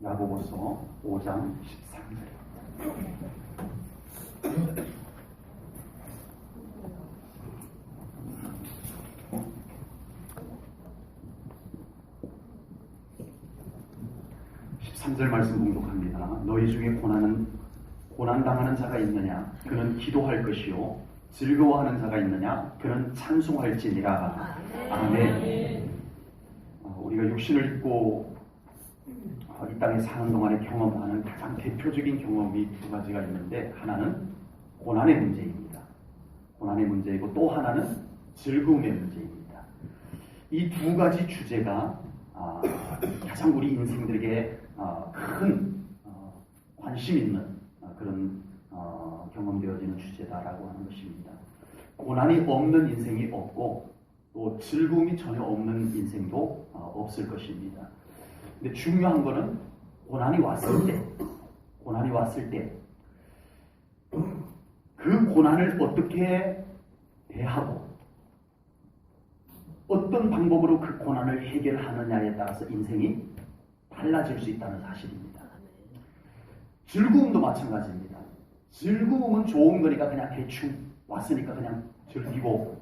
야고보서 5장 13절. 절 말씀 공독합니다. 너희 중에 고난당하는 자가 있느냐? 그는 기도할 것이요. 즐거워하는 자가 있느냐? 그는 찬송할지니라. 아멘. 우리가 육신을 입고 이 땅에 사는 동안에 경험하는 가장 대표적인 경험이 두 가지가 있는데, 하나는 고난의 문제입니다. 고난의 문제이고 또 하나는 즐거움의 문제입니다. 이 두 가지 주제가 가장 우리 인생들에게 큰 관심 있는 그런 경험되어지는 주제다라고 하는 것입니다. 고난이 없는 인생이 없고 또 즐거움이 전혀 없는 인생도 없을 것입니다. 근데 중요한 거는 고난이 왔을 때 그 고난을 어떻게 대하고 어떤 방법으로 그 고난을 해결하느냐에 따라서 인생이 달라질 수 있다는 사실입니다. 즐거움도 마찬가지입니다. 즐거움은 좋은 거니까 그냥 대충 왔으니까 그냥 즐기고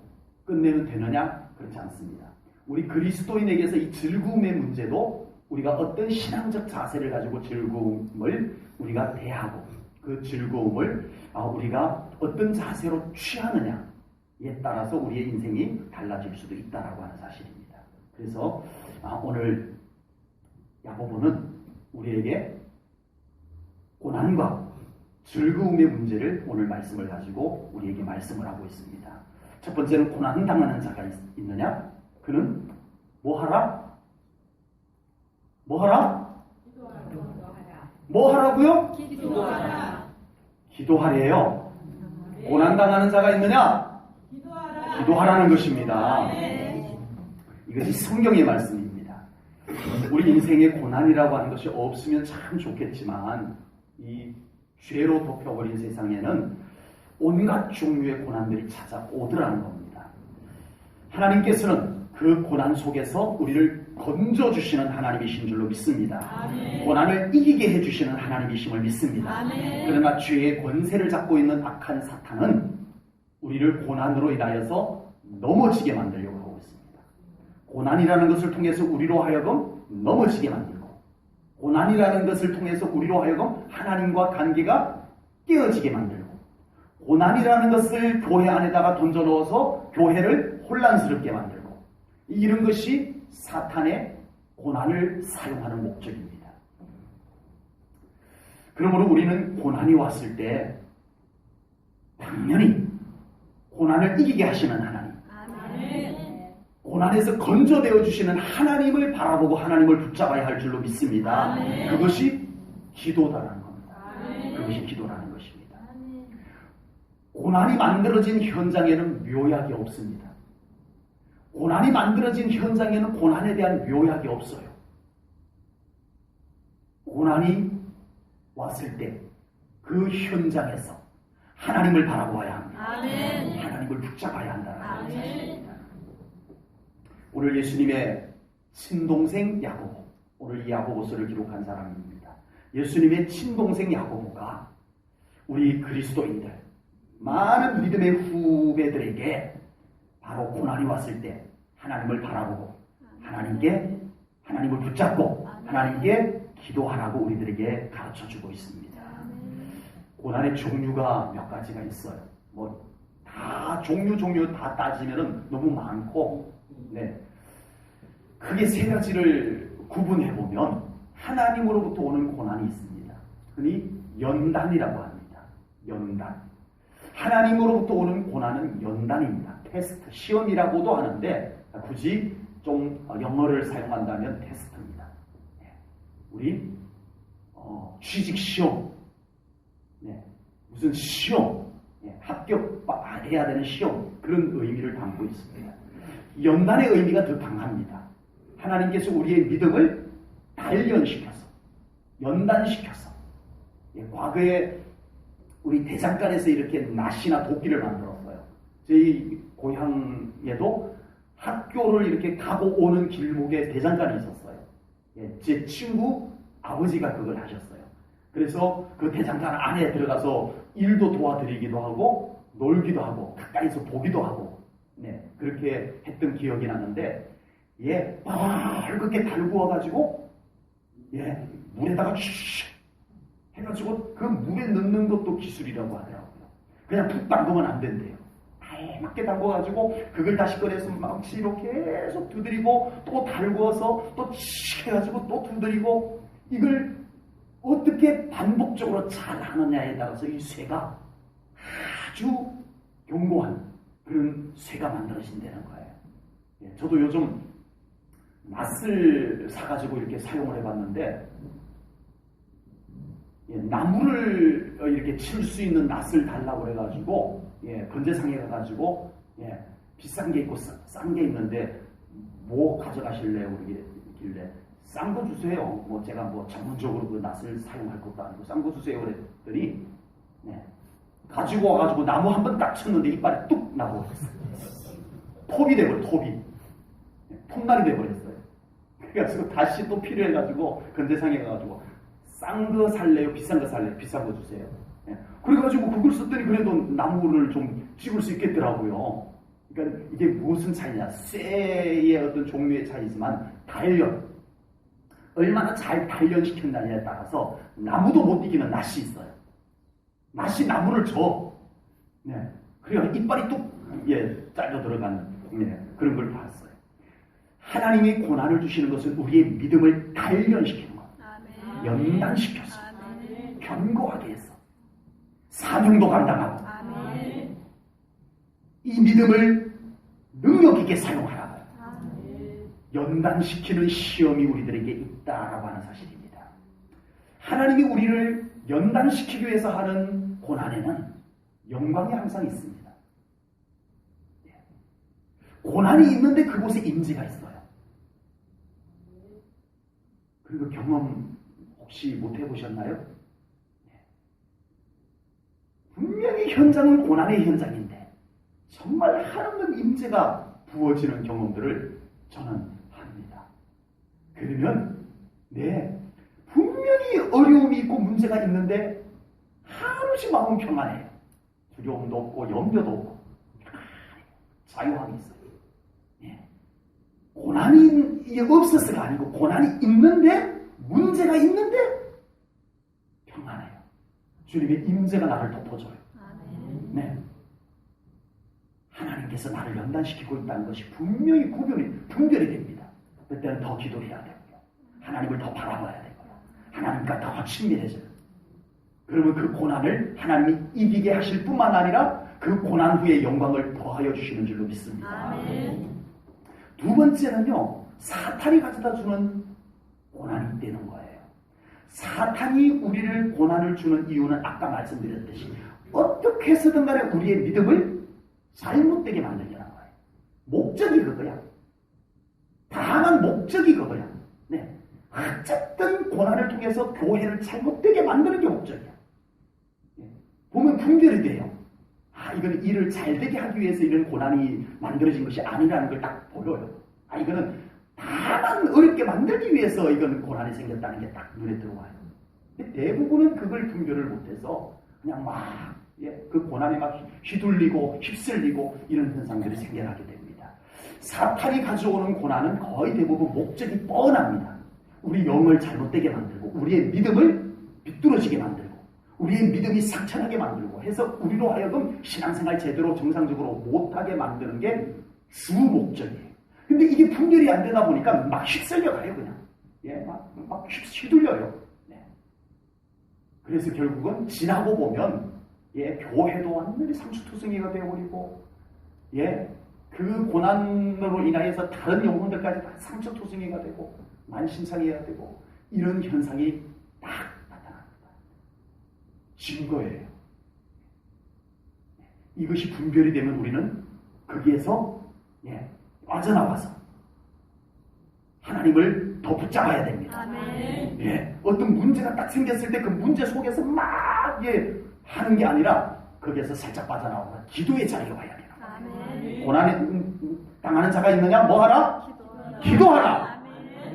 끝내면 되느냐? 그렇지 않습니다. 우리 그리스도인에게서 이 즐거움의 문제도 우리가 어떤 신앙적 자세를 가지고 즐거움을 우리가 대하고 그 즐거움을 우리가 어떤 자세로 취하느냐에 따라서 우리의 인생이 달라질 수도 있다라고 하는 사실입니다. 그래서 오늘 야고보는 우리에게 고난과 즐거움의 문제를 오늘 말씀을 가지고 우리에게 말씀을 하고 있습니다. 첫 번째는 고난당하는 자가 있느냐? 그는 뭐 하라? 뭐 하라? 뭐 하라고요? 기도하라. 기도하래요. 고난당하는 자가 있느냐? 기도하라는 것입니다. 이것이 성경의 말씀입니다. 우리 인생에 고난이라고 하는 것이 없으면 참 좋겠지만 이 죄로 덮여버린 세상에는 온갖 종류의 고난들이 찾아오더라는 겁니다. 하나님께서는 그 고난 속에서 우리를 건져주시는 하나님이신 줄로 믿습니다. 아멘. 고난을 이기게 해주시는 하나님이심을 믿습니다. 아멘. 그러나 죄의 권세를 잡고 있는 악한 사탄은 우리를 고난으로 인하여서 넘어지게 만들려고 하고 있습니다. 고난이라는 것을 통해서 우리로 하여금 넘어지게 만들고, 고난이라는 것을 통해서 우리로 하여금 하나님과 관계가 깨어지게 만들고, 고난이라는 것을 교회 안에다가 던져넣어서 교회를 혼란스럽게 만들고, 이런 것이 사탄의 고난을 사용하는 목적입니다. 그러므로 우리는 고난이 왔을 때 당연히 고난을 이기게 하시는 하나님, 고난에서 건져내어 주시는 하나님을 바라보고 하나님을 붙잡아야 할 줄로 믿습니다. 그것이 기도다라는 겁니다. 그것이 기도라는 것입니다. 고난이 만들어진 현장에는 묘약이 없습니다. 고난이 만들어진 현장에는 고난에 대한 묘약이 없어요. 고난이 왔을 때 그 현장에서 하나님을 바라보아야 합니다. 아멘. 하나님을 붙잡아야 한다는 아멘. 사실입니다. 오늘 예수님의 친동생 야고보, 오늘 이 야고보서를 기록한 사람입니다. 예수님의 친동생 야고보가 우리 그리스도인들, 많은 믿음의 후배들에게 바로 고난이 왔을 때 하나님을 바라보고 하나님을 붙잡고 하나님께 기도하라고 우리들에게 가르쳐주고 있습니다. 고난의 종류가 몇 가지가 있어요. 다 종류 다 따지면은 너무 많고, 크게 세 가지를 구분해 보면 하나님으로부터 오는 고난이 있습니다. 흔히 연단이라고 합니다. 연단. 하나님으로부터 오는 고난은 연단입니다. 테스트, 시험이라고도 하는데 굳이 좀 영어를 사용한다면 테스트입니다. 우리 취직 시험, 무슨 시험, 합격해야 되는 시험, 그런 의미를 담고 있습니다. 연단의 의미가 더 강합니다. 하나님께서 우리의 믿음을 단련시켜서, 연단시켜서, 과거에 우리 대장간에서 이렇게 낫이나 도끼를 만들었어요. 저희 고향에도 학교를 이렇게 가고 오는 길목에 대장간이 있었어요. 제 친구 아버지가 그걸 하셨어요. 그래서 그 대장간 안에 들어가서 일도 도와드리기도 하고 놀기도 하고 가까이서 보기도 하고 네, 그렇게 했던 기억이 나는데 빨갛게 달구어가지고 물에다가 슉 해가지고 그 물에 넣는 것도 기술이라고 하더라고요. 그냥 푹 담그면 안 된대요. 알맞게 담궈가지고 그걸 다시 꺼내서 막 이렇게 계속 두드리고 또 달구어서 또 해가지고 또 두드리고 이걸 어떻게 반복적으로 잘 하느냐에 따라서 이 쇠가 아주 견고한 그런 쇠가 만들어진다는 거예요. 저도 요즘 낫을 사가지고 이렇게 사용을 해봤는데 나무를 이렇게 칠 수 있는 낫을 달라고 해가지고 건재상에 가가지고 비싼 게 있고 싼 게 있는데 뭐 가져가실래요? 그러길래 싼 거 주세요. 뭐 제가 뭐 전문적으로 그 낫을 사용할 것도 아니고 싼 거 주세요 그랬더니 가지고 와가지고 나무 한 번 딱 쳤는데 이빨이 뚝 나고 톱이 돼버려. 톱날이 돼버렸어요. 그래가지고 다시 또 필요해가지고 건재상에 가가지고 싼 거 살래요? 비싼 거 살래요? 비싼 거 주세요. 그래가지고 그걸 썼더니 그래도 나무를 좀 찍을 수 있겠더라고요. 그러니까 이게 무슨 차이냐? 쇠의 어떤 종류의 차이지만 단련, 얼마나 잘 단련시켰느냐에 따라서 나무도 못 이기는 낫이 있어요. 낫이 나무를 줘. 그래야 이빨이 뚝 잘려 들어가는 그런 걸 봤어요. 하나님이 고난을 주시는 것은 우리의 믿음을 단련시키는 것, 연단시켜서 견고하게 해서 사명도 감당하고 이 믿음을 능력 있게 사용하라고 연단시키는 시험이 우리들에게 있다라고 하는 사실입니다. 하나님이 우리를 연단시키기 위해서 하는 고난에는 영광이 항상 있습니다. 고난이 있는데 그곳에 임재가 있어요. 그리고 경험 혹시 못 해보셨나요? 분명히 현장은 고난의 현장인데 정말 하나님 임재가 부어지는 경험들을 저는 합니다. 그러면 분명히 어려움이 있고 문제가 있는데 한없이 마음 평안해요. 두려움도 없고 염려도 없고 자유함이 있어요. 고난이 없어서가 아니고 고난이 있는데 문제가 있는데 평안해요. 주님의 임재가 나를 덮어줘요. 하나님께서 나를 연단시키고 있다는 것이 분명히 분별이 됩니다. 그때는 더 기도해야 되고요. 하나님을 더 바라봐야 되고요. 하나님과 더 친밀해져요. 그러면 그 고난을 하나님이 이기게 하실 뿐만 아니라 그 고난 후에 영광을 더하여 주시는 줄로 믿습니다. 두 번째는요, 사탄이 가져다 주는 고난이 있다는 거예요. 사탄이 우리를 고난을 주는 이유는 아까 말씀드렸듯이 어떻게 해서든 간에 우리의 믿음을 잘못되게 만들려는 거예요. 목적이 그거야. 다만 목적이 그거야. 어쨌든 고난을 통해서 교회를 잘못되게 만드는 게 목적이야. 보면 분별이 돼요. 이거는 일을 잘되게 하기 위해서 이런 고난이 만들어진 것이 아니라는 걸 딱 보여요. 이거는 다만 어렵게 만들기 위해서 이건 고난이 생겼다는 게 딱 눈에 들어와요. 대부분은 그걸 분별을 못해서 그냥 그 고난에 막 휘둘리고 휩쓸리고 이런 현상들이 생겨나게 됩니다. 사탄이 가져오는 고난은 거의 대부분 목적이 뻔합니다. 우리 영을 잘못되게 만들고 우리의 믿음을 비뚤어지게 만들고 우리의 믿음이 상처나게 만들고 해서 우리로 하여금 신앙생활 제대로 정상적으로 못하게 만드는 게 주 목적이에요. 근데 이게 분별이 안 되다 보니까 막 휩쓸려가요, 그냥. 막 휘둘려요. 그래서 결국은 지나고 보면, 교회도 완전히 상수투성이가 되어버리고, 그 고난으로 인하여서 다른 영혼들까지 다 상처투성이가 되고, 만신창이가 되고, 이런 현상이 딱 나타납니다. 증거예요. 이것이 분별이 되면 우리는 거기에서 빠져나와서 하나님을 더 붙잡아야 됩니다. 어떤 문제가 딱 생겼을 때 그 문제 속에서 막 하는 게 아니라 거기에서 살짝 빠져나와서 기도의 자리로 와야 돼요. 고난에 당하는 자가 있느냐? 뭐 하라? 기도하라.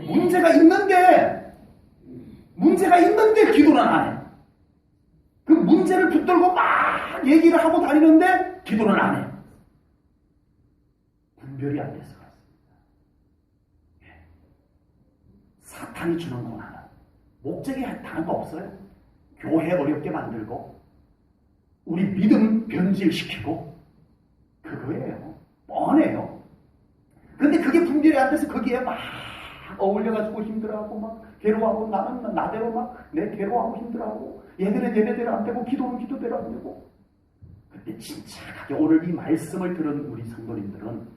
문제가 있는데 문제가 있는데 기도는 안 해. 그 문제를 붙들고 막 얘기를 하고 다니는데 기도는 안 해. 분별이 안 돼서 그렇습니다. 사탄이 주는 고난은 목적이 다른 거 없어요. 교회 어렵게 만들고 우리 믿음 변질시키고 그거예요. 뻔해요. 근데 그게 분별이 안 돼서 거기에 막 어울려가지고 힘들어하고 막 괴로워하고 나는 나대로 막 내 괴로워하고 힘들어하고 예배는 예배대로 안 되고 기도는 기도대로 안 되고. 그때 침착하게 오늘 이 말씀을 들은 우리 성도님들은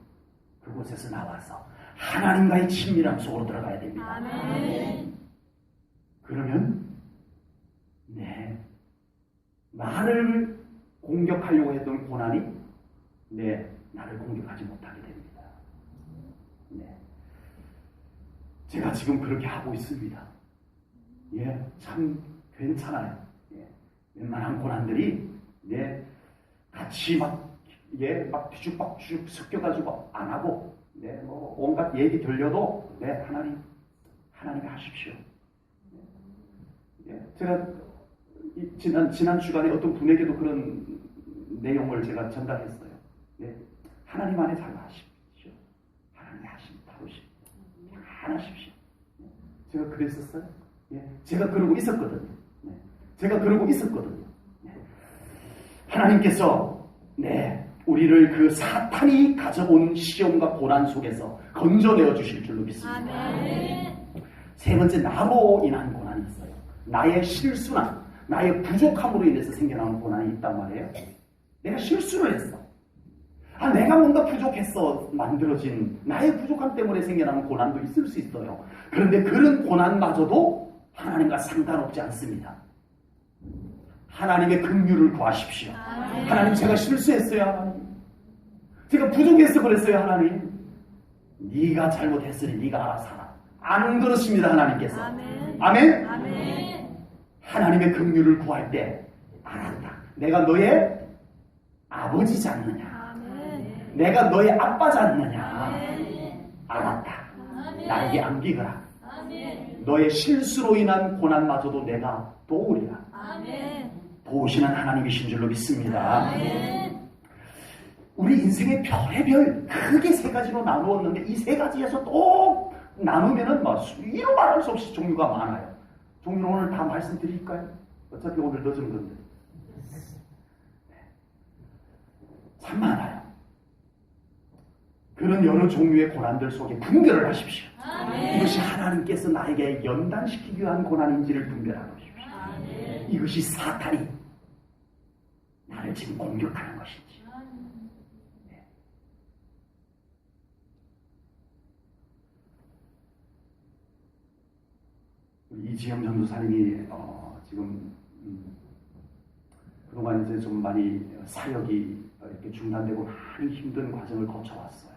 그곳에서 나와서 하나님과의 친밀함 속으로 들어가야 됩니다. 아멘. 그러면 나를 공격하려고 했던 고난이 나를 공격하지 못하게 됩니다. 제가 지금 그렇게 하고 있습니다. 참 괜찮아요. 웬만한 고난들이 같이 막 뒤죽박죽 섞여가지고 안 하고 뭐 온갖 얘기 들려도 하나님이 하십시오. 제가 지난 주간에 어떤 분에게도 그런 내용을 제가 전달했어요. 하나님 안에 잘 하십시오. 하나님이 하십시오. 제가 그랬었어요. 제가 그러고 있었거든요. 하나님께서 우리를 그 사탄이 가져온 시험과 고난 속에서 건져내어 주실 줄로 믿습니다. 아멘. 세 번째, 나로 인한 고난이 있어요. 나의 실수나 나의 부족함으로 인해서 생겨나는 고난이 있단 말이에요. 내가 실수를 했어. 내가 뭔가 부족해서 만들어진 나의 부족함 때문에 생겨나는 고난도 있을 수 있어요. 그런데 그런 고난마저도 하나님과 상관없지 않습니다. 하나님의 긍휼을 구하십시오. 아멘. 하나님, 제가 실수했어요. 하나님, 제가 부족해서 그랬어요. 하나님, 네가 잘못했으니 네가 알아서 하라. 안 그렇습니다. 하나님께서. 아멘. 아멘? 아멘. 하나님의 긍휼을 구할 때 알았다. 내가 너의 아버지지 않느냐. 아멘. 내가 너의 아빠지 않느냐. 아멘. 알았다. 아멘. 나에게 안기거라. 아멘. 너의 실수로 인한 고난마저도 내가 도우리라. 아멘. 도우시는 하나님이신 줄로 믿습니다. 아멘. 우리 인생의 별의별 크게 세 가지로 나누었는데 이 세 가지에서 또 나누면은 이루 말할 수 없이 종류가 많아요. 종류는 오늘 다 말씀드릴까요? 어차피 오늘 늦은 건데. 참 많아요. 그런 여러 종류의 고난들 속에 분별을 하십시오. 아멘. 이것이 하나님께서 나에게 연단시키기 위한 고난인지를 분별하십시오. 아멘. 이것이 사탄이 나를 지금 공격하는 것인지. 이지영 전도사님이 지금 그동안 이제 좀 많이 사역이 이렇게 중단되고 많이 힘든 과정을 거쳐왔어요.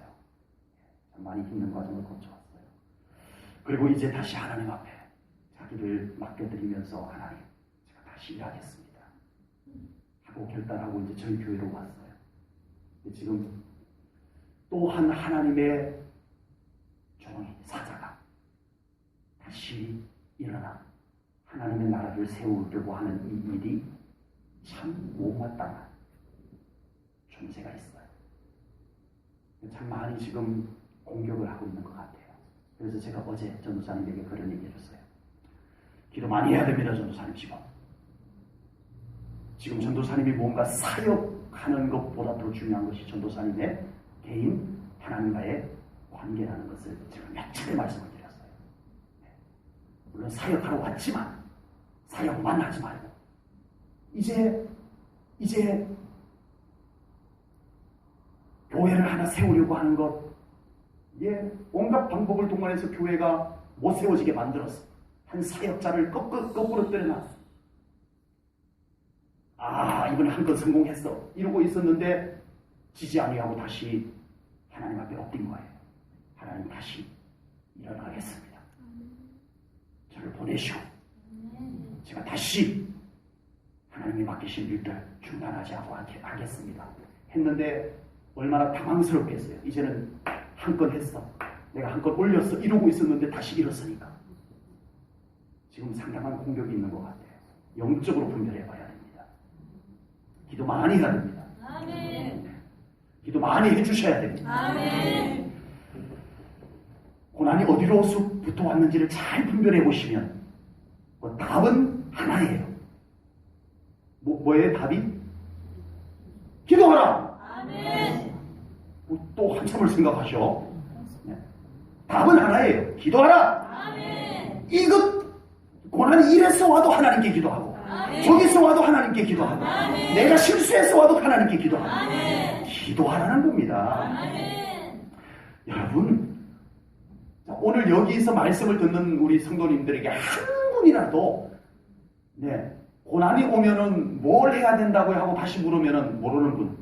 많이 힘든 과정을 거쳐왔어요. 그리고 이제 다시 하나님 앞에 자기를 맡겨드리면서 하나님, 제가 다시 일하겠습니다 하고 결단하고 이제 저희 교회로 왔어요. 지금 또한 하나님의 종이 사자가 다시 일어나 하나님의 나라를 세우려고 하는 이 일이 참 못마땅한 존재가 있어요. 참 많이 지금 공격을 하고 있는 것 같아요. 그래서 제가 어제 전도사님에게 그런 얘기를 했어요. 기도 많이 해야 됩니다. 전도사님 지금 전도사님이 뭔가 사역하는 것보다 더 중요한 것이 전도사님의 개인 하나님과의 관계라는 것을 제가 몇 차례 말씀을 드렸어요. 물론 사역하러 왔지만 사역만 하지 말고 이제 교회를 하나 세우려고 하는 것, 온갖 방법을 동원해서 교회가 못 세워지게 만들었어. 한 사역자를 거꾸로 때려놨어. 이번에 한 건 성공했어 이러고 있었는데 지지 아니하고 다시 하나님 앞에 엎린 거예요. 하나님, 다시 일어나겠습니다. 저를 보내시고 제가 다시 하나님이 맡기신 일들 중단하지 않고 하겠습니다 했는데 얼마나 당황스럽겠어요. 이제는 한 건 했어, 내가 한 건 올렸어 이러고 있었는데 다시 일었으니까 지금 상당한 공격이 있는 것 같아요. 영적으로 분별해 봐야 됩니다. 기도 많이 해야 됩니다. 아멘. 기도 많이 해주셔야 됩니다. 아멘. 고난이 어디로부터 왔는지를 잘 분별해 보시면 답은 하나예요. 뭐예요 답이? 기도하라. 아멘. 또 한참을 생각하셔. 네. 답은 하나예요. 기도하라. 아멘. 이것 고난이 이래서 와도 하나님께 기도하고 아멘. 저기서 와도 하나님께 기도하고 아멘. 내가 실수해서 와도 하나님께 기도하고 아멘. 기도하라는 겁니다. 아멘. 여러분 오늘 여기서 말씀을 듣는 우리 성도님들에게 한 분이라도 네, 고난이 오면은 뭘 해야 된다고 하고 다시 물으면은 모르는 분,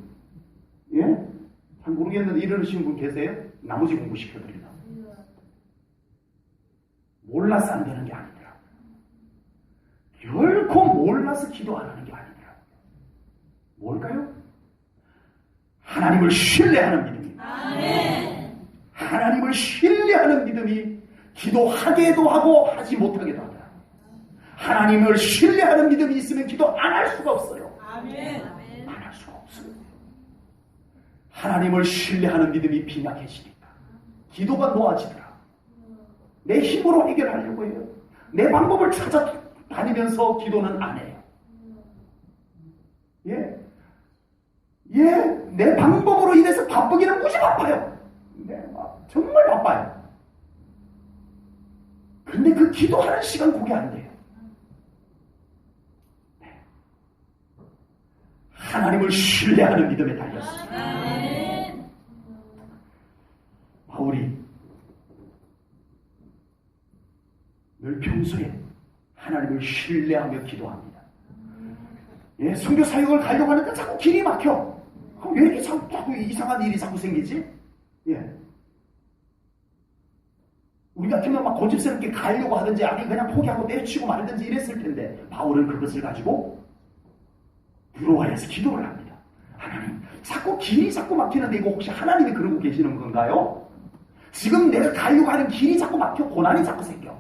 예? 잘 모르겠는데 이러시는 분 계세요? 나머지 공부시켜드리라. 몰라서 안 되는 게 아니더라. 결코 몰라서 기도 안 하는 게 아니더라. 뭘까요? 하나님을 신뢰하는 믿음입니다. 아멘. 하나님을 신뢰하는 믿음이 기도하게도 하고 하지 못하게도 하더라. 하나님을 신뢰하는 믿음이 있으면 기도 안 할 수가 없어요. 아멘. 안 할 수가 없어요. 하나님을 신뢰하는 믿음이 빈약해지니까 기도가 놓아지더라. 내 힘으로 해결하려고 해요. 내 방법을 찾아다니면서 기도는 안 해요. 예? 예, 내 방법으로 인해서 바쁘기는 무지 바빠요. 네, 정말 바빠요. 근데 그 기도하는 시간 그게 안 돼요. 네. 하나님을 신뢰하는 믿음에 달렸습니다. 아멘. 바울이 늘 평소에 하나님을 신뢰하며 기도합니다. 예, 선교 사역을 가려고 하니까 자꾸 길이 막혀. 왜 이렇게 자꾸 이상한 일이 자꾸 생기지? 예. 우리 같으면 막 고집스럽게 가려고 하든지 아니 그냥 포기하고 내치고 말든지 이랬을 텐데 바울은 그것을 가지고 부러워해서 기도를 합니다. 하나님, 자꾸 길이 자꾸 막히는데 이거 혹시 하나님이 그러고 계시는 건가요? 지금 내가 가려고 하는 길이 자꾸 막혀 고난이 자꾸 생겨.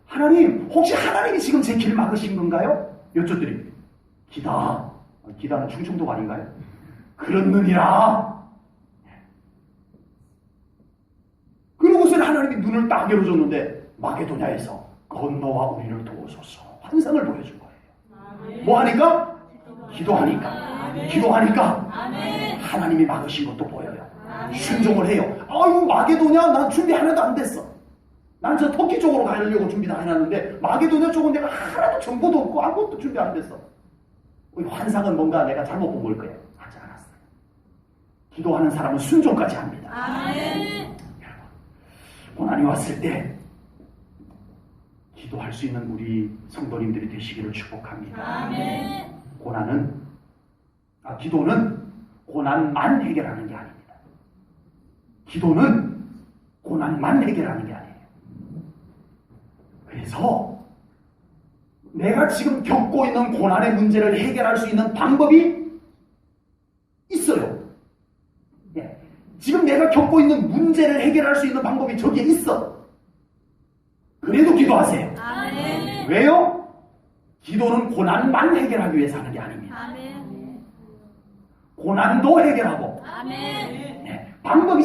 하나님, 혹시 하나님이 지금 제 길 막으신 건가요? 여쭤드립니다. 기다는 충청도가 아닌가요? 그렇느니라. 그러고서는 하나님이 눈을 딱 열어줬는데 마게도냐에서 건너와 우리를 도우소서 환상을 보여준 거예요. 뭐 하니까? 기도하니까. 기도하니까 하나님이 막으신 것도 보여요. 순종을 해요. 아유 마게도냐 난 준비 하나도 안 됐어. 난 저 터키 쪽으로 가려고 준비 다 해놨는데 마게도냐 쪽은 내가 하나도 정보도 없고 아무것도 준비 안 됐어. 환상은 뭔가 내가 잘못 본 걸 거예요. 하지 않았어요. 기도하는 사람은 순종까지 합니다. 아멘. 고난이 왔을 때 기도할 수 있는 우리 성도님들이 되시기를 축복합니다. 아멘. 기도는 고난만 해결하는 게 아닙니다. 기도는 고난만 해결하는 게 아니에요. 그래서 내가 지금 겪고 있는 고난의 문제를 해결할 수 있는 방법이 있어요. 예. 지금 내가 겪고 있는 문제를 해결할 수 있는 방법이 저기에 있어. 그래도 기도하세요. 아멘. 왜요? 기도는 고난만 해결하기 위해서 하는 게 아닙니다. 아멘. 고난도 해결하고 아멘. 네, 방법이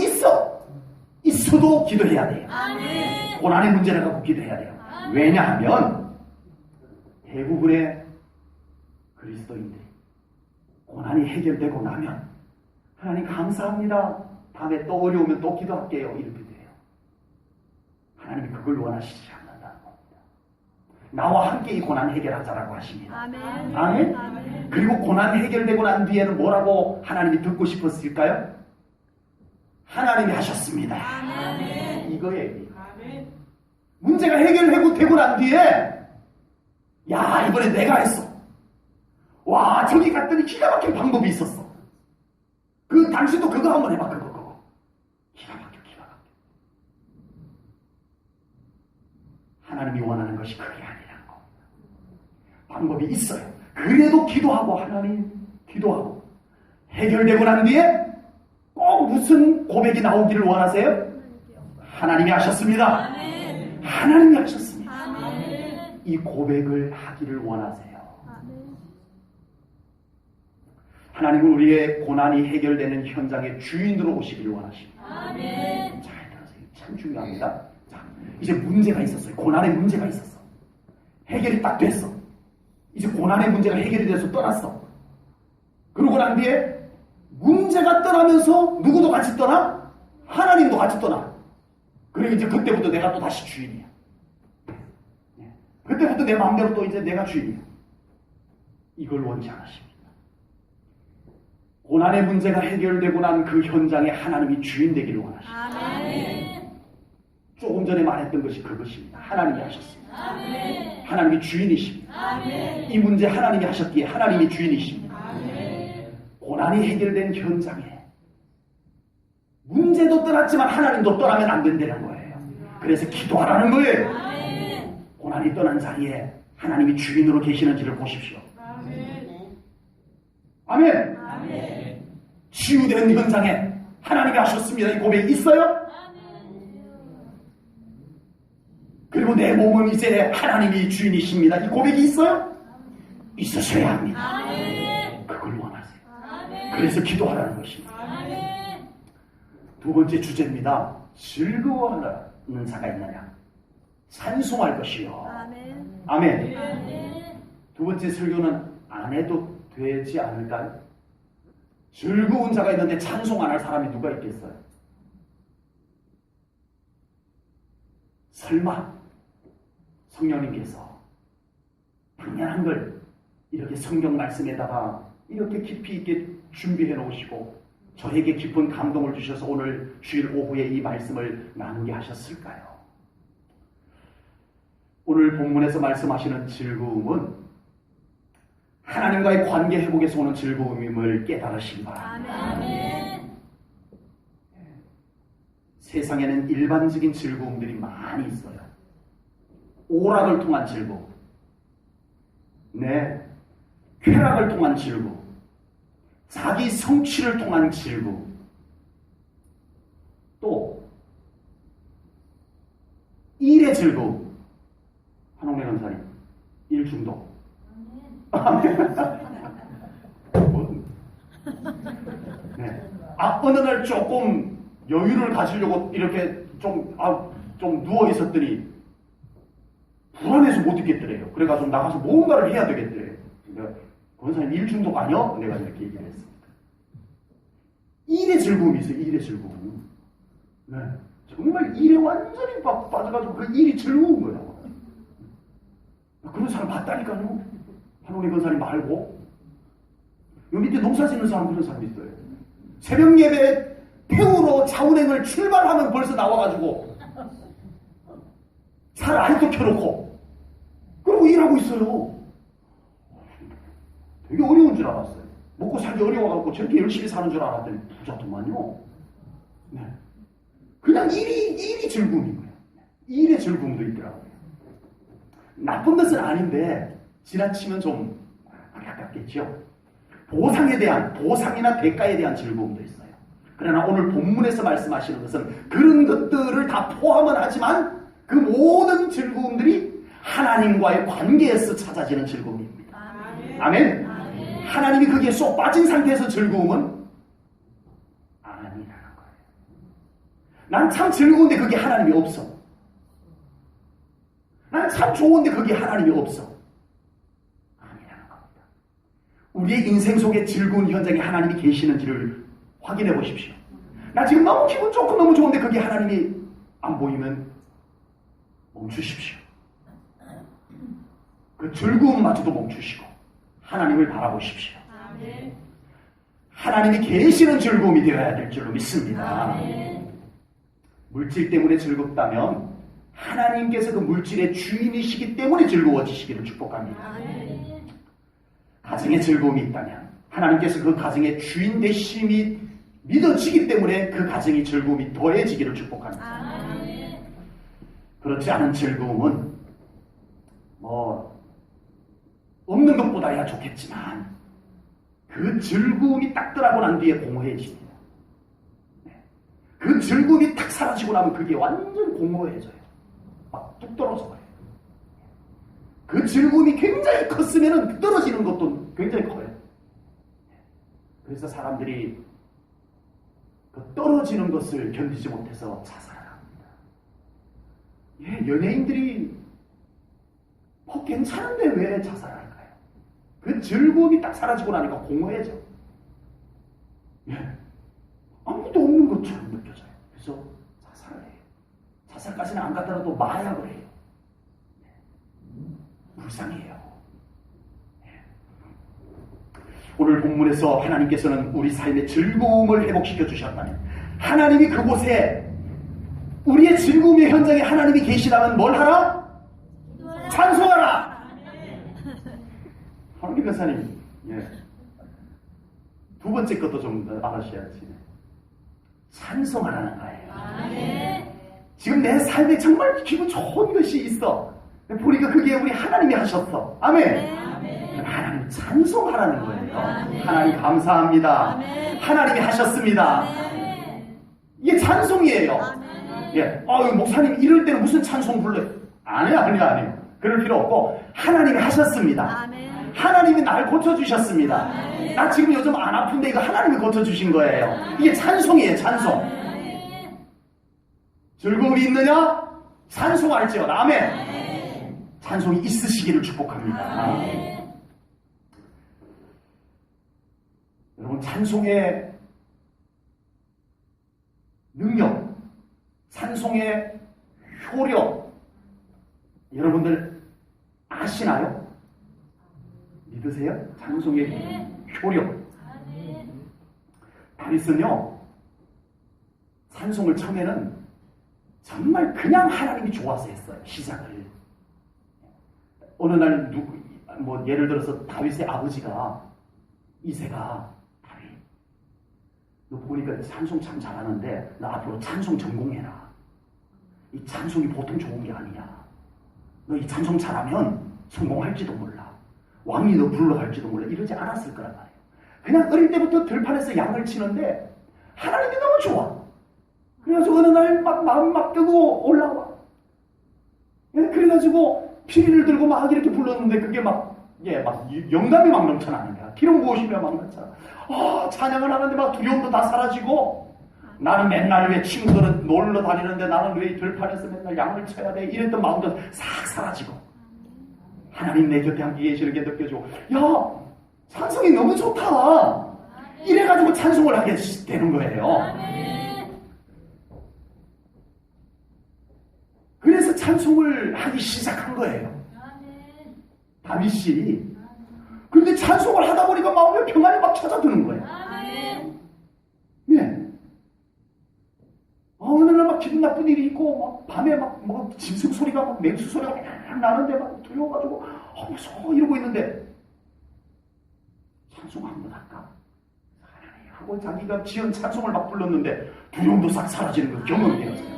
있어도 기도해야 돼요. 아멘. 고난의 문제를 갖고 기도해야 돼요. 왜냐하면 대부분의 그리스도인들이 고난이 해결되고 나면 하나님 감사합니다. 다음에 또 어려우면 또 기도할게요. 이렇게 돼요. 하나님이 그걸 원하시지 않는다는 겁니다. 나와 함께 이 고난 해결하자라고 하십니다. 아멘. 아멘? 아멘. 그리고 고난 해결되고 난 뒤에는 뭐라고 하나님이 듣고 싶었을까요? 하나님이 하셨습니다. 아멘. 이거예요. 문제가 해결되고 난 뒤에 야 이번에 내가 했어. 와 저기 갔더니 기가 막힌 방법이 있었어. 당신도 그거 한번 해봐. 그거 기가 막혀. 하나님이 원하는 것이 그게 아니라는 거. 방법이 있어요. 그래도 기도하고 하나님 기도하고 해결되고 난 뒤에 꼭 무슨 고백이 나오기를 원하세요? 하나님이 하셨습니다. 아멘. 하나님이 하셨습니다. 아멘. 이 고백을 하기를 원하세요. 하나님은 우리의 고난이 해결되는 현장의 주인으로 오시기를 원하십니다. 아멘. 잘 들으세요. 참 중요합니다. 자, 이제 문제가 있었어요. 고난의 문제가 있었어. 해결이 딱 됐어. 이제 고난의 문제가 해결이 돼서 떠났어. 그러고 난 뒤에 문제가 떠나면서 누구도 같이 떠나? 하나님도 같이 떠나. 그리고 이제 그때부터 내가 또 다시 주인이야. 그때부터 내 마음대로 또 이제 내가 주인이야. 이걸 원치 않으십니다. 고난의 문제가 해결되고 난 그 현장에 하나님이 주인 되기를 원하십니다. 아멘. 조금 전에 말했던 것이 그것입니다. 하나님이 하셨습니다. 아멘. 하나님이 주인이십니다. 아멘. 이 문제 하나님이 하셨기에 하나님이 주인이십니다. 아멘. 고난이 해결된 현장에 문제도 떠났지만 하나님도 떠나면 안 된다는 거예요. 그래서 기도하라는 거예요. 아멘. 고난이 떠난 자리에 하나님이 주인으로 계시는지를 보십시오. 아멘. 아멘. 치유된 현장에 하나님이 하셨습니다. 이 고백이 있어요? 그리고 내 몸은 이제 하나님이 주인이십니다. 이 고백이 있어요? 있으셔야 합니다. 아멘. 그걸 원하세요. 아멘. 그래서 기도하라는 것입니다. 아멘. 두 번째 주제입니다. 즐거워하는 자가 있느냐? 찬송할 것이요. 아멘. 아멘. 아멘. 두 번째 설교는 안 해도 되지 않을까요? 즐거운 자가 있는데 찬송 안 할 사람이 누가 있겠어요? 설마 성령님께서 당연한 걸 이렇게 성경 말씀에다가 이렇게 깊이 있게 준비해 놓으시고 저에게 깊은 감동을 주셔서 오늘 주일 오후에 이 말씀을 나누게 하셨을까요? 오늘 본문에서 말씀하시는 즐거움은 하나님과의 관계 회복에서 오는 즐거움임을 깨달으시기 바랍니다. 아멘. 세상에는 일반적인 즐거움들이 많이 있어요. 오락을 통한 즐거움, 쾌락을 통한 즐거움, 자기 성취를 통한 즐거움, 또 일의 즐거움. 한옥래 권사님, 일 중독. 네. 어느 날 조금 여유를 가지려고 이렇게 좀 누워 있었더니 불안해서 못 있겠더래요. 그래가지고 나가서 뭔가를 해야 되겠더래요. 내가 권사님 일 중독 아니요? 내가 이렇게 얘기를 했습니다. 일의 즐거움이 있어요. 일의 즐거움. 네. 정말 일에 완전히 빠져가지고 그 일이 즐거운 거예요. 그런 사람 봤다니까요. 한옥래 권사님 말고 여기 밑에 농사 짓는 사람 그런 사람 있어요. 새벽 예배 태우러 차운행을 출발하면 벌써 나와가지고 차 라이트 켜놓고 그러고 일하고 있어요. 되게 어려운 줄 알았어요. 먹고 살기 어려워갖고 저렇게 열심히 사는 줄 알았더니 부자더만요. 네. 그냥 일이 즐거움인 거예요. 일의 즐거움도 있더라고요. 나쁜 것은 아닌데 지나치면 좀 아깝겠죠. 보상이나 대가에 대한 즐거움도 있어요. 그러나 오늘 본문에서 말씀하시는 것은 그런 것들을 다 포함은 하지만 그 모든 즐거움들이 하나님과의 관계에서 찾아지는 즐거움입니다. 아멘. 하나님이 거기에 쏙 빠진 상태에서 즐거움은 아니라는 거예요. 난 참 즐거운데 거기에 하나님이 없어. 난 참 좋은데 거기에 하나님이 없어. 아니라는 겁니다. 우리의 인생 속에 즐거운 현장에 하나님이 계시는지를 확인해 보십시오. 나 지금 너무 기분 좋고 너무 좋은데 거기에 하나님이 안 보이면 멈추십시오. 그 즐거움마저도 멈추시고 하나님을 바라보십시오. 아멘. 하나님이 계시는 즐거움이 되어야 될 줄로 믿습니다. 아멘. 물질 때문에 즐겁다면 하나님께서 그 물질의 주인이시기 때문에 즐거워지시기를 축복합니다. 아멘. 가정에 즐거움이 있다면 하나님께서 그 가정의 주인 되심이 믿어지기 때문에 그 가정이 즐거움이 더해지기를 축복합니다. 아멘. 그렇지 않은 즐거움은 없는 것보다야 좋겠지만 그 즐거움이 딱 떠나고 난 뒤에 공허해집니다. 그 즐거움이 딱 사라지고 나면 그게 완전 공허해져요. 막 뚝 떨어져 버려요. 그 즐거움이 굉장히 컸으면 떨어지는 것도 굉장히 커요. 그래서 사람들이 그 떨어지는 것을 견디지 못해서 자살을 합니다. 예, 연예인들이 괜찮은데 왜 자살을 할까요? 그 즐거움이 딱 사라지고 나니까 공허해져. 예, 아무도 없는 것처럼 느껴져요. 그래서 자살을 해요. 자살까지는 안 갔다가도 마약을 해요. 불쌍해요. 오늘 본문에서 하나님께서는 우리 삶의 즐거움을 회복시켜 주셨다면, 하나님이 그곳에 우리의 즐거움의 현장에 하나님이 계시다면 뭘 하라? 찬송하라! 하나님 교사님, 예. 두 번째 것도 좀 알아주셔야지. 찬송하라는 거예요. 지금 내 삶에 정말 기분 좋은 것이 있어. 보니까 그게 우리 하나님이 하셨어. 아멘. 하나님 찬송하라는 거예요. 하나님 감사합니다. 하나님이 하셨습니다. 이게 찬송이에요. 예, 목사님 이럴 때는 무슨 찬송 불러요? 아니요. 그럴 필요 없고 하나님이 하셨습니다. 하나님이 날 고쳐주셨습니다. 나 지금 요즘 안 아픈데 이거 하나님이 고쳐주신 거예요. 이게 찬송이에요. 찬송. 즐거움이 있느냐? 찬송할지어다. 아멘. 찬송이 있으시기를 축복합니다. 여러분, 찬송의 능력, 찬송의 효력, 여러분들 아시나요? 믿으세요? 찬송의 효력. 다윗은요, 찬송을 처음에는 정말 그냥 하나님이 좋아서 했어요. 시작을. 어느 날 예를 들어서 다윗의 아버지가 이새가, 다윗, 너 보니까 찬송 참 잘하는데 너 앞으로 찬송 전공해라. 이 찬송이 보통 좋은 게 아니야. 너 이 찬송 잘하면 성공할지도 몰라. 왕이 너 불러갈지도 몰라. 이러지 않았을 거란 말이에요. 그냥 어릴 때부터 들판에서 양을 치는데 하나님이 너무 좋아. 그래가지고 어느 날 마음 막 뜨고 올라와. 그래가지고 피리를 들고 막 이렇게 불렀는데 그게 막 영감이 막 넘쳐나는 거야. 기름 부으시며 막 넘쳐나. 찬양을 하는데 막 두려움도 다 사라지고, 나는 맨날 왜 친구들은 놀러 다니는데 나는 왜 들판에서 맨날 양을 쳐야 돼? 이랬던 마음도 싹 사라지고, 하나님 내 곁에 함께 계시는 게 느껴지고, 야, 찬송이 너무 좋다. 이래가지고 찬송을 하게 되는 거예요. 그래서 찬송을 하기 시작한 거예요. 다윗이. 그런데 찬송을 하다 보니까 마음에 평안이 막 찾아드는 거예요. 네. 어느 날 막 기분 나쁜 일이 있고, 막 밤에 막 짐승 소리가, 막 맹수 소리가 막 나는데 막 두려워가지고, 무서워 이러고 있는데, 찬송 한번 할까? 하고 자기가 지은 찬송을 막 불렀는데, 두려움도 싹 사라지는 걸 경험해요.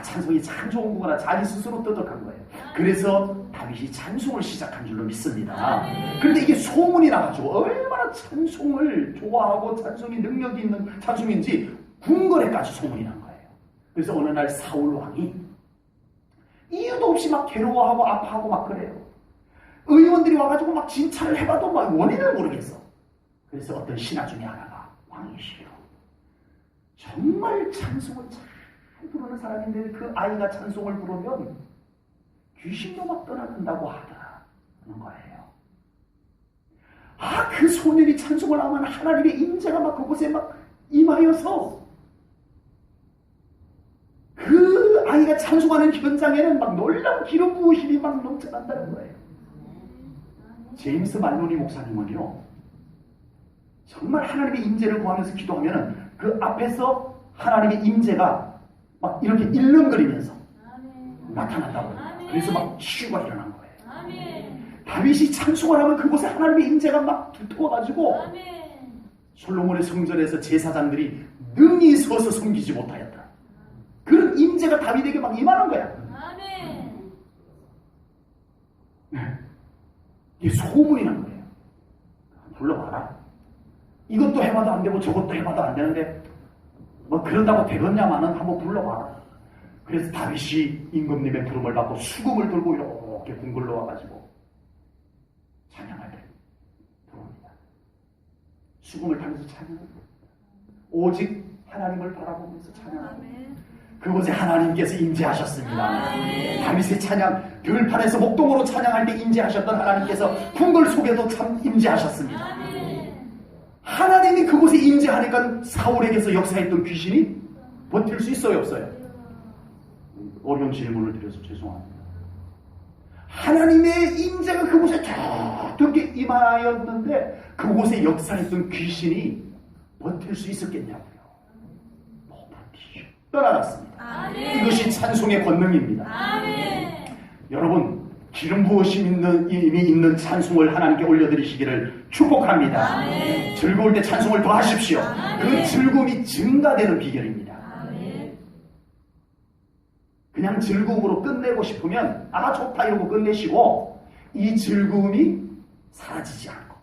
찬송이 참 좋은 거구나. 자기 스스로 뜨덕한 거예요. 그래서 다윗이 찬송을 시작한 줄로 믿습니다. 그런데 이게 소문이 나가지고 얼마나 찬송을 좋아하고 찬송이 능력이 있는 찬송인지 궁궐에까지 소문이 난 거예요. 그래서 어느 날 사울 왕이 이유도 없이 막 괴로워하고 아파하고 막 그래요. 의원들이 와가지고 막 진찰을 해봐도 막 원인을 모르겠어. 그래서 어떤 신하 중에 하나가 왕이시여, 정말 찬송을 잘 부르는 사람인데 그 아이가 찬송을 부르면 귀신도 막 떠나간다고 하더라는 거예요. 그 소년이 찬송을 하면 하나님의 임재가 막 그곳에 막 임하여서 그 아이가 찬송하는 현장에는 막 놀라운 기름 부으심이 막 넘쳐난다는 거예요. 제임스 말로니 목사님은요, 정말 하나님의 임재를 구하면서 기도하면 그 앞에서 하나님의 임재가 막 이렇게 일렁거리면서 나타난다고 해요. 그래서 막 치유가 일어난 거예요. 다윗이 찬송을 하면 그곳에 하나님의 임재가 막 두터워가지고 솔로몬의 성전에서 제사장들이 능히 서서 섬기지 못하였다. 그런 임재가 다윗에게 막 임하는 거야. 이게 소문이 난 거예요. 불러봐라. 이것도 해봐도 안 되고 저것도 해봐도 안 되는데 뭐 그런다고 되겠냐마는 한번 불러봐라. 그래서 다윗이 임금님의 부름을 받고 수금을 들고 이렇게 궁궐로 와가지고 찬양할 때 들어옵니다. 수금을 타면서 찬양합니다. 오직 하나님을 바라보면서 찬양합니다. 그곳에 하나님께서 임재하셨습니다. 다윗의 찬양, 들판에서 목동으로 찬양할 때 임재하셨던 하나님께서 궁궐 속에도 참 임재하셨습니다. 하나님이 그곳에 임재하니까 사울에게서 역사했던 귀신이 버틸 수 있어요, 없어요? 어려운 질문을 드려서 죄송합니다. 하나님의 임재가 그곳에 격하게 임하였는데 그곳에 역사했던 귀신이 버틸 수 있었겠냐고요? 못 버티죠. 떠나갔습니다. 이것이 찬송의 권능입니다. 여러분, 기름 부으심 이미 있는 찬송을 하나님께 올려드리시기를 축복합니다. 즐거울 때 찬송을 더 하십시오. 그 즐거움이 증가되는 비결입니다. 그냥 즐거움으로 끝내고 싶으면 좋다 이러고 끝내시고 이 즐거움이 사라지지 않고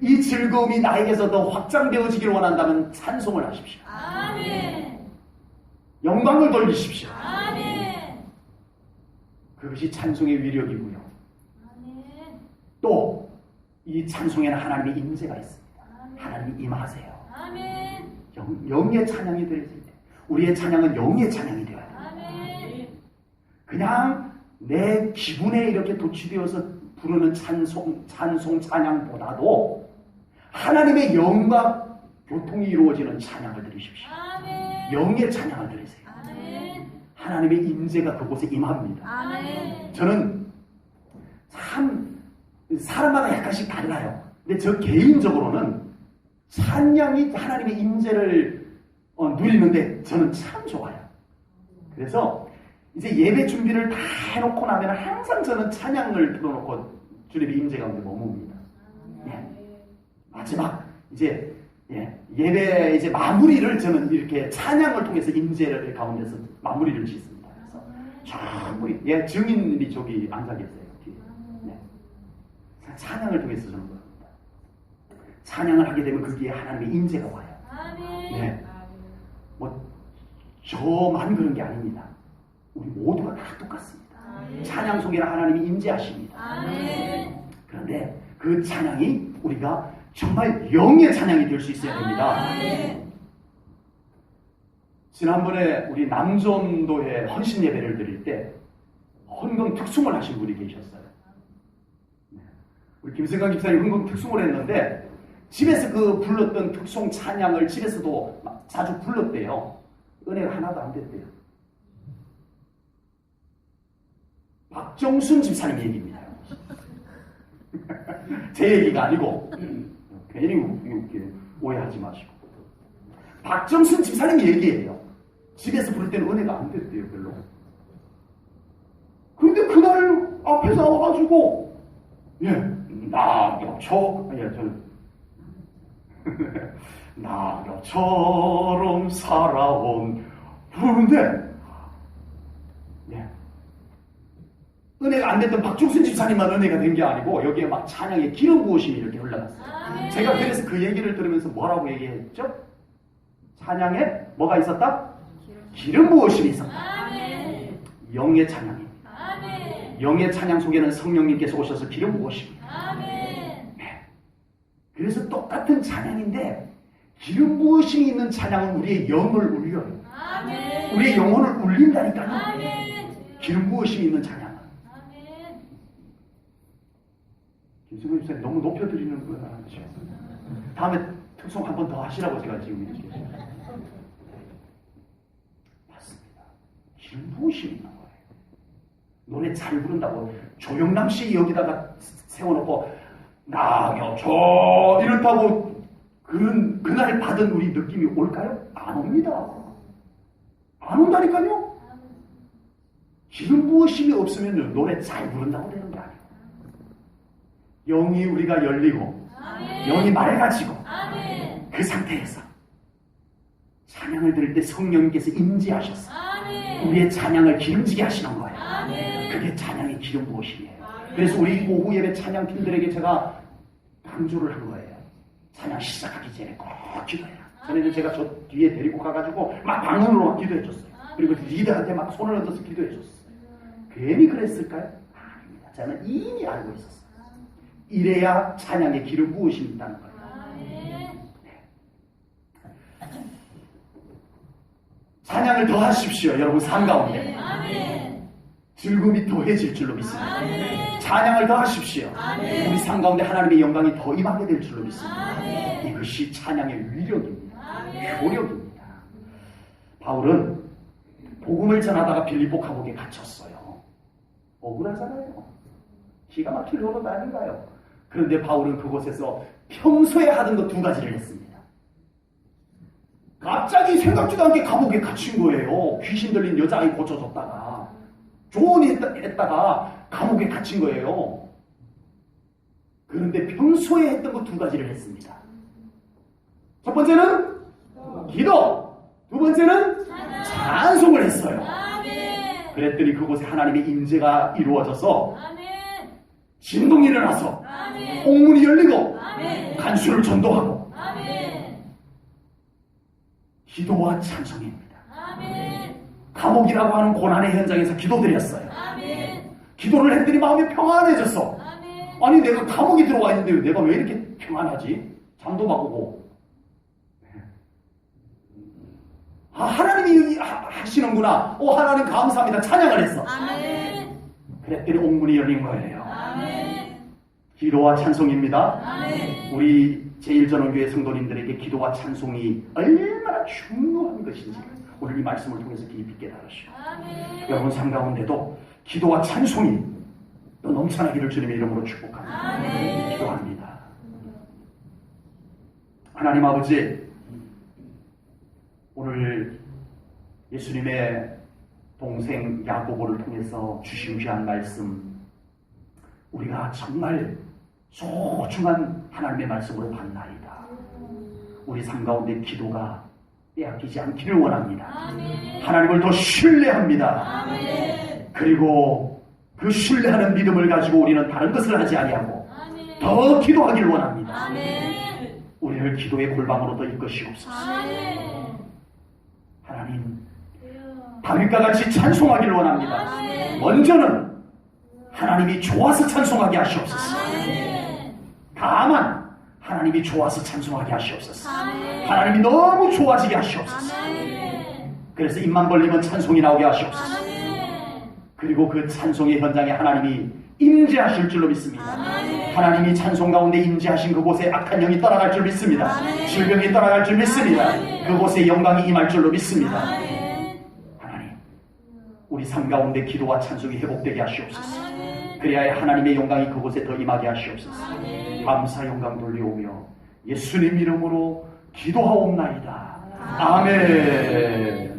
이 즐거움이 나에게서 더 확장되어지기를 원한다면 찬송을 하십시오. 영광을 돌리십시오. 그것이 찬송의 위력이고요. 또 이 찬송에는 하나님의 임재가 있습니다. 하나님이 임하세요. 영의 찬양이 되어질 때 우리의 찬양은 영의 찬양이 되어야 돼요. 그냥 내 기분에 이렇게 도취되어서 부르는 찬송 찬양보다도 하나님의 영과 교통이 이루어지는 찬양을 드리십시오. 영의 찬양을 드리세요. 하나님의 임재가 그곳에 임합니다. 저는 참 사람마다 약간씩 달라요. 근데 저 개인적으로는 찬양이 하나님의 임재를 누리는데 저는 참 좋아요. 그래서 이제 예배 준비를 다 해놓고 나면 항상 저는 찬양을 틀어놓고 주님의 임재 가운데 머뭅니다. 마지막 이제 예배 이제 마무리를 저는 이렇게 찬양을 통해서 임재를 가운데서 마무리를 짓습니다. 그래서 전부 증인이 저기 앉아 계세요. 뒤에. 찬양을 통해서 저는 그럽니다. 찬양을 하게 되면 거기에 하나님의 임재가 와요. 저만 그런 게 아닙니다. 우리 모두가 다 똑같습니다. 찬양 속에는 하나님이 임재하십니다. 그런데 그 찬양이 우리가 정말 영의 찬양이 될 수 있어야 됩니다. 지난번에 우리 남전도에 헌신 예배를 드릴 때 헌금 특송을 하신 분이 계셨어요. 우리 김승강 집사님 헌금 특송을 했는데 집에서 그 불렀던 특송 찬양을 집에서도 자주 불렀대요. 은혜가 하나도 안 됐대요. 박정순 집사님 얘기입니다. 제 얘기가 아니고 괜히 오해하지 마시고 박정순 집사님 얘기예요. 집에서 부를 때는 은혜가 안 됐대요. 별로. 그런데 그날 앞에 나와가지고 낙엽처럼 살아온 부르는데 은혜가 안 됐던 박종순 집사님만 은혜가 된 게 아니고 여기에 막 찬양의 기름 부으심이 이렇게 흘러갔어요. 제가 그래서 그 얘기를 들으면서 뭐라고 얘기했죠? 찬양에 뭐가 있었다? 기름 부으심이 있었다. 영의 찬양입니다. 영의 찬양 속에는 성령님께서 오셔서 기름 부으십니다. 그래서 똑같은 찬양인데 기름 부으심이 있는 찬양은 우리의 영을 울려요. 우리의 영혼을 울린다니까요. 기름 부으심이 있는 찬양은. 김승훈 집사님 너무 높여드리는 거야. 다음에 특송 한 번 더 하시라고 제가 지금 이렇게. 맞습니다. 기름 부으심이 있는 거예요. 노래 잘 부른다고 조영남 씨 여기다가 세워놓고 낙엽처 이렇다고 그날 받은 우리 느낌이 올까요? 안 옵니다. 안 온다니까요. 기름 부으심이 없으면 노래 잘 부른다고 되는 게 아니에요. 영이 우리가 열리고 영이 맑아지고 그 상태에서 찬양을 들을 때 성령님께서 임재하셔서 우리의 찬양을 기름지게 하시는 거예요. 그게 찬양의 기름 부으심이에요. 그래서 우리 오후 예배 찬양팀들에게 제가 강조를 한 거예요. 찬양 시작하기 전에 꼭 기도해라. 전에는 제가 저 뒤에 데리고 가가지고 막 방언으로 막 기도해줬어요. 그리고 리더한테 막 손을 얻어서 기도해줬어요. 괜히 그랬을까요? 아닙니다. 저는 이미 알고 있었어요. 이래야 찬양의 길을 부으심이 있다는 거예요. 찬양을 더 하십시오. 여러분 삶 가운데 즐거움이 더해질 줄로 믿습니다. 찬양을 더 하십시오. 우리 삶 가운데 하나님의 영광이 더 임하게 될 줄로 믿습니다. 이것이 찬양의 위력입니다. 효력입니다. 바울은 복음을 전하다가 빌립보 감옥에 갇혔어요. 억울하잖아요. 기가 막힐 노릇 아닌가요? 그런데 바울은 그곳에서 평소에 하던 것 두 가지를 했습니다. 갑자기 생각지도 않게 감옥에 갇힌 거예요. 귀신 들린 여자아이 고쳐줬다가 조언 했다가 감옥에 갇힌 거예요. 그런데 평소에 했던 것 두 가지를 했습니다. 첫 번째는 기도, 두 번째는 찬송을 했어요. 그랬더니 그곳에 하나님의 임재가 이루어져서 진동이 일어나서 옥문이 열리고 간수를 전도하고 기도와 찬송입니다. 감옥이라고 하는 고난의 현장에서 기도드렸어요. 기도를 했더니 마음이 평안해졌어. 아니 내가 감옥에 들어와 있는데 내가 왜 이렇게 평안하지? 잠도 막 오고. 하나님이 하시는구나. 하나님 감사합니다. 찬양을 했어. 그랬더니 옥문이 열린 거예요. 기도와 찬송입니다. 우리 제1전원교회 성도님들에게 기도와 찬송이 얼마나 중요한 것인지 오늘 이 말씀을 통해서 깊이 깨달으시오. 여러분 삶 가운데도 기도와 찬송이 또 넘쳐나기를 주님의 이름으로 축복합니다. 기도합니다. 하나님 아버지, 오늘 예수님의 동생 야고보를 통해서 주신 귀한 말씀, 우리가 정말 소중한 하나님의 말씀으로 받나이다. 우리 삶 가운데 기도가 빼앗기지 않기를 원합니다. 하나님을 더 신뢰합니다. 그리고 그 신뢰하는 믿음을 가지고 우리는 다른 것을 하지 아니하고 더 기도하기를 원합니다. 우리를 기도의 골방으로 더 이끄시옵소서. 하나님, 다윗과 같이 찬송하기를 원합니다. 먼저는 하나님이 좋아서 찬송하게 하시옵소서. 다만 하나님이 좋아서 찬송하게 하시옵소서. 하나님이 너무 좋아지게 하시옵소서. 그래서 입만 벌리면 찬송이 나오게 하시옵소서. 그리고 그 찬송의 현장에 하나님이 임재하실 줄로 믿습니다. 하나님이 찬송 가운데 임재하신 그곳에 악한 영이 떠나갈 줄 믿습니다. 질병이 떠나갈 줄 믿습니다. 그곳에 영광이 임할 줄로 믿습니다. 하나님, 우리 삶 가운데 기도와 찬송이 회복되게 하시옵소서. 그래야 하나님의 영광이 그곳에 더 임하게 하시옵소서. 감사 영광 돌려오며 예수님 이름으로 기도하옵나이다. 아멘.